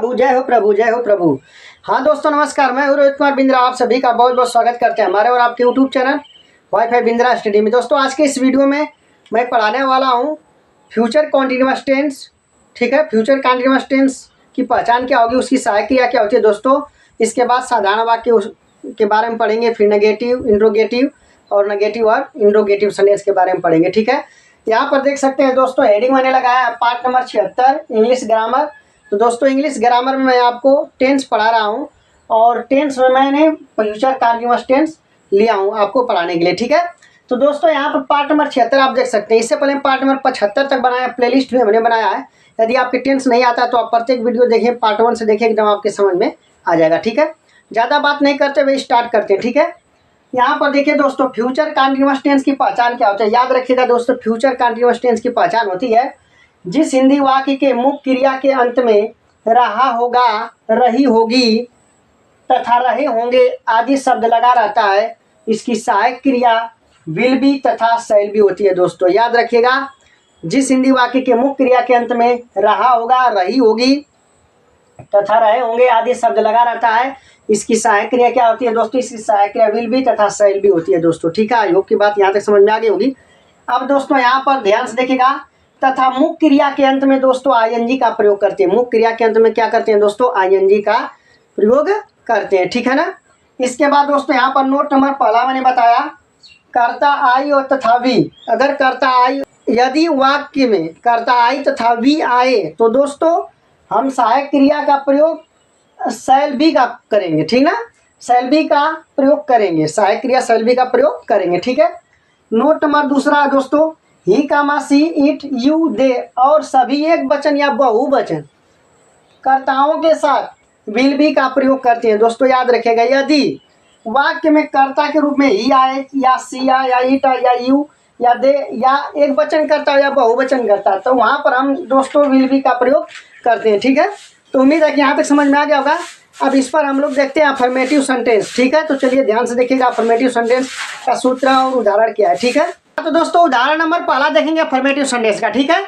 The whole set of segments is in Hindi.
प्रभु, जय हो प्रभु, जय हो प्रभु। हाँ दोस्तों नमस्कार, मैं हूं रोहित कुमार बिंद्रा। आप सभी का बहुत बहुत स्वागत करते हैं हमारे और आपके YouTube channel wifi Bindra study में। दोस्तों आज के इस वीडियो में मैं पढ़ाने वाला हूं फ्यूचर कॉन्टिन्यूअस टेंस। ठीक है, फ्यूचर कॉन्टिन्यूअस टेंस की पहचान क्या होगी, उसकी सहायक क्रिया क्या होती है दोस्तों। इसके बाद साधारण वाक्य के बारे में पढ़ेंगे, फिर नेगेटिव, इंट्रोगेटिव और नेगेटिव और इंट्रोगेटिव सेंटेंस के बारे में पढ़ेंगे। ठीक है, यहाँ पर देख सकते हैं दोस्तों हेडिंग मैंने लगाया है पार्ट नंबर 76 इंग्लिश ग्रामर। तो दोस्तों इंग्लिश ग्रामर में मैं आपको टेंस पढ़ा रहा हूँ और टेंस में मैंने फ्यूचर कॉन्टिन्यूअस टेंस लिया हूँ आपको पढ़ाने के लिए। ठीक है, तो दोस्तों यहाँ पर पार्ट नंबर 76 आप देख सकते हैं। इससे पहले पार्ट नंबर 75 तक बनाया, प्लेलिस्ट में हमने बनाया है। यदि आपके टेंस नहीं आता तो आप प्रत्येक वीडियो देखिए, पार्ट 1 से देखिए, एकदम आपके समझ में आ जाएगा। ठीक है, ज़्यादा बात नहीं करते हुए स्टार्ट करते हैं। ठीक है, यहाँ पर देखिए दोस्तों फ्यूचर कॉन्टिन्यूअस टेंस की पहचान क्या होता है। याद रखिएगा दोस्तों, फ्यूचर कॉन्टिन्यूअस टेंस की पहचान होती है जिस हिंदी वाक्य के मुख्य क्रिया के अंत में रहा होगा, रही होगी तथा रहे होंगे आदि शब्द लगा रहता है, इसकी सहायक क्रिया विल बी तथा शैल बी होती है। दोस्तों याद रखिएगा, जिस हिंदी वाक्य के मुख्य क्रिया के अंत में रहा होगा, रही होगी तथा रहे होंगे आदि शब्द लगा रहता है, इसकी सहायक क्रिया क्या होती है दोस्तों। इसकी सहायक क्रिया विल बी तथा शैल बी होती है दोस्तों। ठीक है, आई होप की बात यहाँ तक समझ में आ गई होगी। अब दोस्तों यहाँ पर ध्यान से देखिएगा, तथा मुख्य क्रिया के अंत में दोस्तों आईएनजी का प्रयोग करते हैं। मुख्य क्रिया के अंत में क्या करते हैं दोस्तों, आईएनजी का प्रयोग करते हैं। ठीक है ना। इसके बाद दोस्तों यहाँ पर नोट नंबर पहला मैंने बताया, कर्ता आई और तथा वी। अगर कर्ता आई, यदि वाक्य में कर्ता आई तथा वी आए तो दोस्तों हम सहायक क्रिया का प्रयोग शैल बी का करेंगे। ठीक ना, शैल बी का प्रयोग करेंगे, सहायक क्रिया शैल बी का प्रयोग करेंगे। ठीक है, नोट नंबर दूसरा दोस्तों, ही कामा सी इट यू दे और सभी एक वचन या बहुवचन कर्ताओं के साथ विल बी का प्रयोग करते हैं। दोस्तों याद रखिएगा, यदि वाक्य में कर्ता के रूप में ही आए या सी आए या इट या यू या दे या एक वचन करता या बहुवचन करता, तो वहाँ पर हम दोस्तों विल बी का प्रयोग करते हैं। ठीक है, तो उम्मीद है कि यहाँ तक समझ में आ गया होगा। अब इस पर हम लोग देखते हैं अफर्मेटिव सेंटेंस। ठीक है, तो चलिए ध्यान से देखिएगा अफर्मेटिव सेंटेंस का सूत्र और उदाहरण क्या है। ठीक है, तो दोस्तों उदाहरण नंबर पहला देखेंगे अफर्मेटिव सेंटेंस का। ठीक है,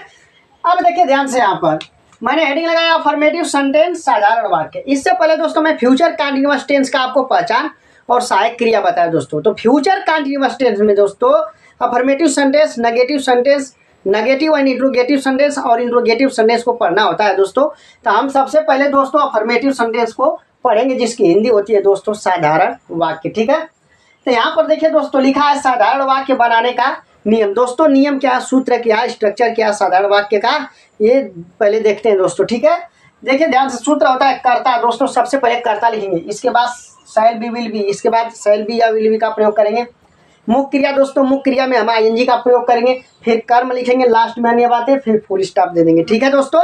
अब देखिए ध्यान से, यहाँ पर मैंने हेडिंग लगाया अफर्मेटिव सेंटेंस साधारण वाक्य। इससे पहले दोस्तों मैं फ्यूचर कॉन्टिन्यूअस टेंस का आपको पहचान और सहायक क्रिया बताया दोस्तों। तो फ्यूचर कॉन्टिन्यूअस टेंस में दोस्तों affirmative sentence, negative sentence, negative and interrogative sentence और इंट्रोगेटिव सेंटेंस को पढ़ना होता है दोस्तों। तो हम सबसे पहले दोस्तों अफर्मेटिव सेंटेंस को पढ़ेंगे जिसकी हिंदी होती है दोस्तों साधारण वाक्य। ठीक है, तो यहाँ पर देखिए दोस्तों लिखा है साधारण वाक्य बनाने का नियम। दोस्तों नियम क्या, सूत्र क्या, स्ट्रक्चर क्या साधारण वाक्य का, ये पहले देखते हैं दोस्तों। ठीक है, देखिए ध्यान से, सूत्र होता है कर्ता। दोस्तों सबसे पहले कर्ता लिखेंगे, इसके बाद शैल बी, विल बी, इसके बाद शैल बी या विल बी का प्रयोग करेंगे। मुख्य क्रिया दोस्तों, मुख्य क्रिया में हम आईएनजी का प्रयोग करेंगे, फिर कर्म लिखेंगे, लास्ट में अन्य बातें, फिर फुल स्टॉप दे देंगे। ठीक है दोस्तों,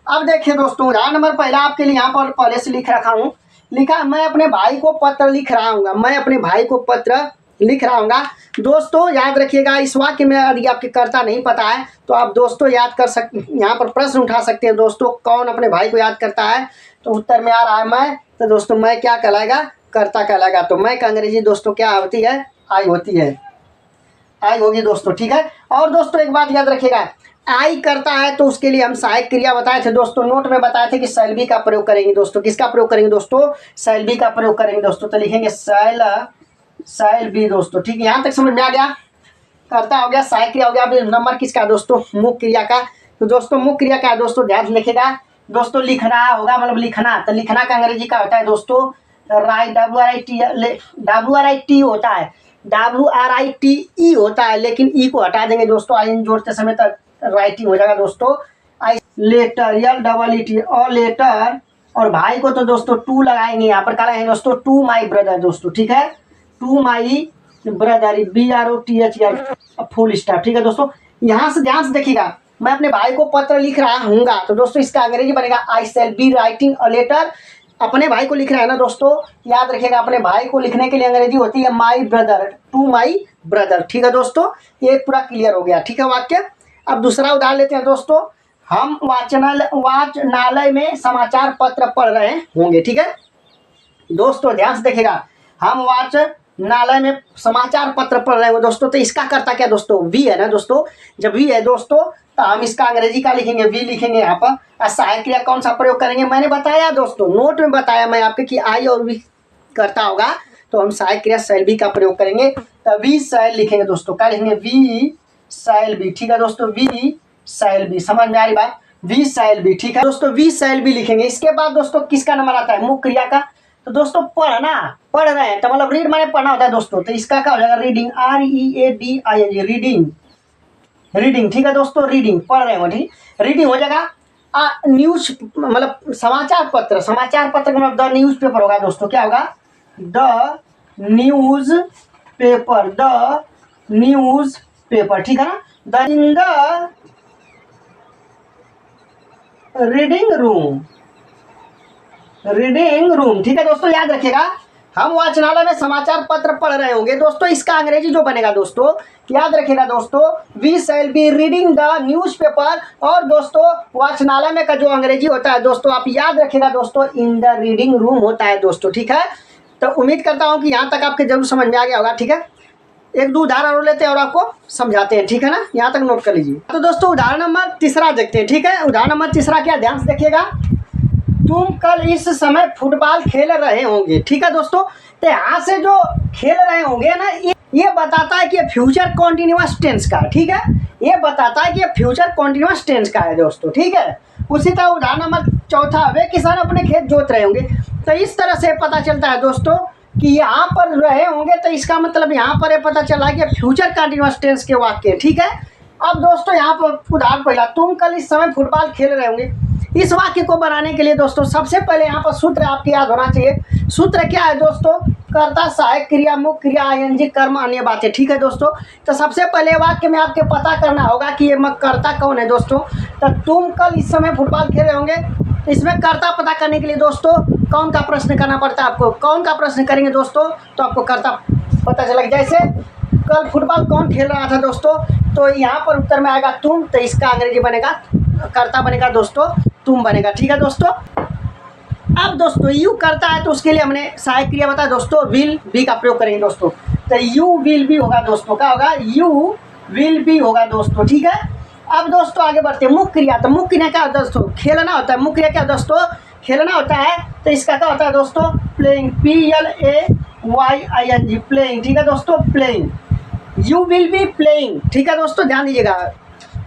अब देखिए दोस्तों उदाहरण नंबर पहला आपके लिए यहाँ पर पहले से लिख रखा हूँ। लिखा, मैं अपने भाई को पत्र लिख रहा हूँ, मैं अपने भाई को पत्र लिख रहा हूँ। दोस्तों याद रखिएगा, इस वाक्य में यदि आपके कर्ता नहीं पता है तो आप दोस्तों याद कर सकते, यहाँ पर प्रश्न उठा सकते हैं दोस्तों, कौन अपने भाई को याद करता है। तो उत्तर में आ रहा है मैं, तो दोस्तों मैं क्या कहलाएगा, कर्ता कहलाएगा। तो मैं का अंग्रेजी दोस्तों क्या होती है, आई होती है, आई होगी दोस्तों। ठीक है, और दोस्तों एक बात याद रखिएगा, आई करता है तो उसके लिए हम सहायक क्रिया बताए थे दोस्तों, नोट में बताए थे कि शैल बी का प्रयोग करेंगे दोस्तों। किसका प्रयोग करेंगे दोस्तों, शैल बी का प्रयोग करेंगे दोस्तों। तो लिखेंगे शैल बी दोस्तों। ठीक है, यहाँ तक समझ में आ गया, करता हो गया, सहायक क्रिया हो गया। अब नंबर किसका दोस्तों, मुख्य क्रिया का। तो दोस्तों मुख्य क्रिया का दोस्तों ध्यान से लिखेगा दोस्तों, लिखना होगा, मतलब लिखना। तो लिखना का अंग्रेजी का होता है दोस्तों राइट, WRIT होता है, WRITE होता है, लेकिन ई को हटा देंगे दोस्तों, आई जोड़ते समय तक राइटिंग हो जाएगा दोस्तों। आई लेटर, LEET और लेटर, और भाई को तो दोस्तों टू लगाएंगे, यहाँ पर क्या लगाएंगे दोस्तों, टू माई ब्रदर दोस्तों। ठीक है, to my brother, BROTHER full stop. ठीक है दोस्तों, यहाँ से ध्यान से देखिएगा, मैं अपने भाई को पत्र लिख रहा हूँगा, तो दोस्तों इसका अंग्रेजी बनेगा I shall be writing a letter. अपने भाई को लिख रहा है ना दोस्तों, याद रखिएगा अपने भाई को लिखने के लिए अंग्रेजी होती है my brother, to my brother. ठीक है दोस्तों, ये पूरा क्लियर हो गया। ठीक है वाक्य। अब दूसरा उदाहरण लेते हैं दोस्तों, हम वाचनालय में समाचार पत्र पढ़ रहे होंगे। ठीक है दोस्तों, ध्यान से देखिएगा, हम नालय में समाचार पत्र पढ़ रहे हो दोस्तों, तो इसका करता क्या दोस्तों, वी है ना दोस्तों। जब वी है दोस्तों तो हम इसका अंग्रेजी का लिखेंगे, वी लिखेंगे यहाँ पर। और सहायक क्रिया कौन सा प्रयोग करेंगे, मैंने बताया दोस्तों, नोट में बताया मैं आपके कि आई और वी करता होगा, तो हम सहायक क्रिया शैल बी का प्रयोग करेंगे। तो वी शैल लिखेंगे दोस्तों, क्या लिखेंगे, वी शैल बी। ठीक है दोस्तों, वी शैल बी, समझ में आ रही बात, वी शैल बी। ठीक है दोस्तों, वी शैल बी लिखेंगे। इसके बाद दोस्तों किसका नंबर आता है, मुख्य क्रिया का। तो दोस्तों पढ़ना, पढ़ रहे हैं तो मतलब रीड माने पढ़ना होता है दोस्तों, तो इसका क्या हो जाएगा, रीडिंग, READING, रीडिंग, रीडिंग। ठीक है दोस्तों, रीडिंग, पढ़ रहे हो, ठीक, रीडिंग हो जाएगा। न्यूज मतलब समाचार पत्र, समाचार पत्र का मतलब द न्यूज पेपर होगा दोस्तों, क्या होगा, the news paper, the news paper. ठीक है ना, the in the reading room, reading room. ठीक है दोस्तों, याद रखिएगा, हम वाचनालय में समाचार पत्र पढ़ रहे होंगे दोस्तों, इसका अंग्रेजी जो बनेगा दोस्तों, याद रखिएगा दोस्तों, we shall be reading the newspaper. और दोस्तों वाचनालय में का जो अंग्रेजी होता है दोस्तों, आप याद रखिएगा दोस्तों, इन द रीडिंग रूम होता है दोस्तों। ठीक है, तो उम्मीद करता हूँ कि यहाँ तक आपके जरूर समझ में आ गया होगा। ठीक है, एक दो उदाहरण और लेते हैं और आपको समझाते हैं। ठीक है ना, यहाँ तक नोट कर लीजिए। तो दोस्तों उदाहरण नंबर तीसरा देखते हैं। ठीक है, उदाहरण नंबर तीसरा क्या, ध्यान से देखिएगा, तुम कल इस समय फुटबॉल खेल रहे होंगे। ठीक है दोस्तों, तो यहाँ से जो खेल रहे होंगे ना, ये बताता है कि फ्यूचर कॉन्टिन्यूअस टेंस का। ठीक है, ये बताता है कि फ्यूचर कॉन्टिन्यूअस टेंस का है दोस्तों। ठीक है, उसी तरह उदाहरण नंबर चौथा, वे किसान अपने खेत जोत रहे होंगे। तो इस तरह से पता चलता है दोस्तों कि यहाँ पर रहे होंगे, तो इसका मतलब यहाँ पर ये पता चला कि फ्यूचर कॉन्टिन्यूअस टेंस के वाक्य। ठीक है, अब दोस्तों यहाँ पर उदाहरण पहला, तुम कल इस समय फुटबॉल खेल रहे होंगे। इस वाक्य को बनाने के लिए दोस्तों सबसे पहले यहाँ पर सूत्र आपको याद होना चाहिए। सूत्र क्या है दोस्तों, कर्ता, सहायक क्रिया, मुख्य क्रिया, ING, कर्म, अन्य बातें। ठीक है दोस्तों, तो सबसे पहले वाक्य में आपके पता करना होगा कि ये कर्ता कौन है दोस्तों। तो तुम कल इस समय फुटबॉल खेल रहे होंगे, इसमें कर्ता पता करने के लिए दोस्तों कौन का प्रश्न करना पड़ता है आपको। कौन का प्रश्न करेंगे दोस्तों, तो आपको कर्ता पता चला। जैसे कल फुटबॉल कौन खेल रहा था दोस्तों, तो यहाँ पर उत्तर में आएगा तुम, तो इसका अंग्रेजी बनेगा, कर्ता बनेगा दोस्तों तुम बनेगा। ठीक है दोस्तों, अब दोस्तों यू करता है तो उसके लिए हमने सहायक क्रिया बताया दोस्तों, विल बी का प्रयोग करेंगे दोस्तों। तो यू विल बी होगा दोस्तों, क्या होगा, यू विल बी होगा दोस्तों। ठीक है, अब दोस्तों आगे बढ़ते हैं, मुख्य क्रिया। तो मुख्य क्रिया क्या होता है दोस्तों, खेलना होता है। मुख्य क्रिया क्या दोस्तों, खेलना होता है। तो इसका क्या होता है दोस्तों, प्लेइंग, PLAYING, प्लेइंग। ठीक है दोस्तों, playing, you will be playing. ठीक है दोस्तों, ध्यान दीजिएगा।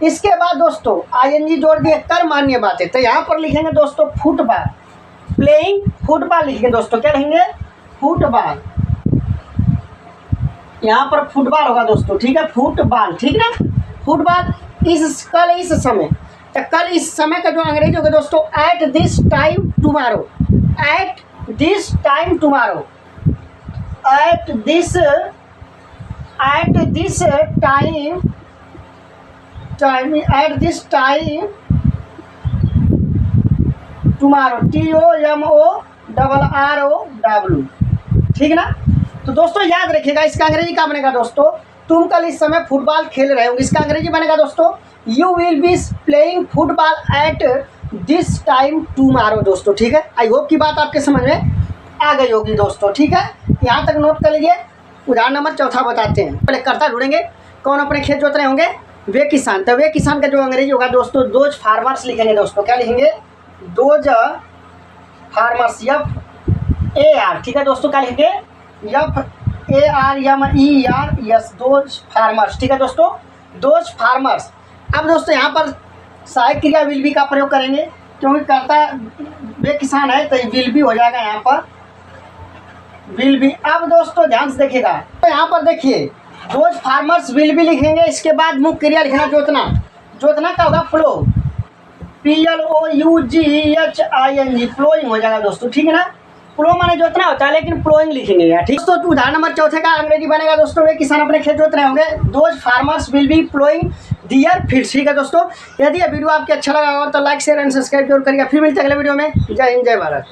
इसके बाद दोस्तों ING जोड़ दिए, कर्म, अन्य बातें। तो यहाँ पर लिखेंगे दोस्तों फुटबॉल, प्लेइंग फुटबॉल लिखेंगे दोस्तों, क्या लिखेंगे, फुटबॉल। यहाँ पर फुटबॉल होगा दोस्तों। ठीक है, फुटबॉल, ठीक ना, फुटबॉल। कल इस समय, तो कल इस समय का जो अंग्रेजी होगा दोस्तों, at this time tomorrow, at this time tomorrow, at this time, at this time tomorrow, TOMORROW। ठीक ना, तो दोस्तों याद रखिएगा, इसका अंग्रेजी क्या बनेगा दोस्तों, तुम कल इस समय फुटबॉल खेल रहे होंगे, इसका अंग्रेजी बनेगा दोस्तों, you will be playing football at this time tomorrow दोस्तों। ठीक है, आई होप की बात आपके समझ में आ गई होगी दोस्तों। ठीक है, यहाँ तक नोट कर लीजिए। उदाहरण नंबर चौथा बताते हैं। पहले कर्ता ढूंढेंगे, कौन अपने खेत जोत रहे होंगे, वे किसान। तो वे किसान का जो अंग्रेजी होगा दोस्तों, दोज फार्मर्स लिखेंगे दोस्तों, क्या लिखेंगे, दोज फार्मर्स, FAR। ठीक है दोस्तों, क्या लिखेंगे, FARMERS, दोज फार्मर्स। ठीक है दोस्तों, दोज फार्मर्स। अब दोस्तों यहाँ पर सहायक क्रिया विल बी का प्रयोग करेंगे, क्योंकि कर्ता वे किसान है, तो विल बी हो जाएगा यहाँ पर, विल बी। अब दोस्तों ध्यान से देखिएगा, तो यहाँ पर देखिए दोज फार्मर्स विल बी लिखेंगे। इसके बाद मुख्य क्रिया लिखना, जोतना। जोतना का होगा प्लो, PLOUGHING, प्लोइंग हो जाएगा दोस्तों। ठीक है ना, प्लो माने जोतना होता है, लेकिन प्लोइंग लिखेंगे यहाँ। ठीक दोस्तों, उदाहरण नंबर चौथे का अंग्रेजी बनेगा दोस्तों, वे किसान अपने खेत जोत रहे होंगे, those farmers will be ploughing their fields. ठीक है दोस्तों, यदि यह वीडियो आपको अच्छा लगा हो तो लाइक, शेयर एंड सब्सक्राइब जरूर करिएगा। फिर मिलते हैं अगले वीडियो में। जय हिंद, जय भारत।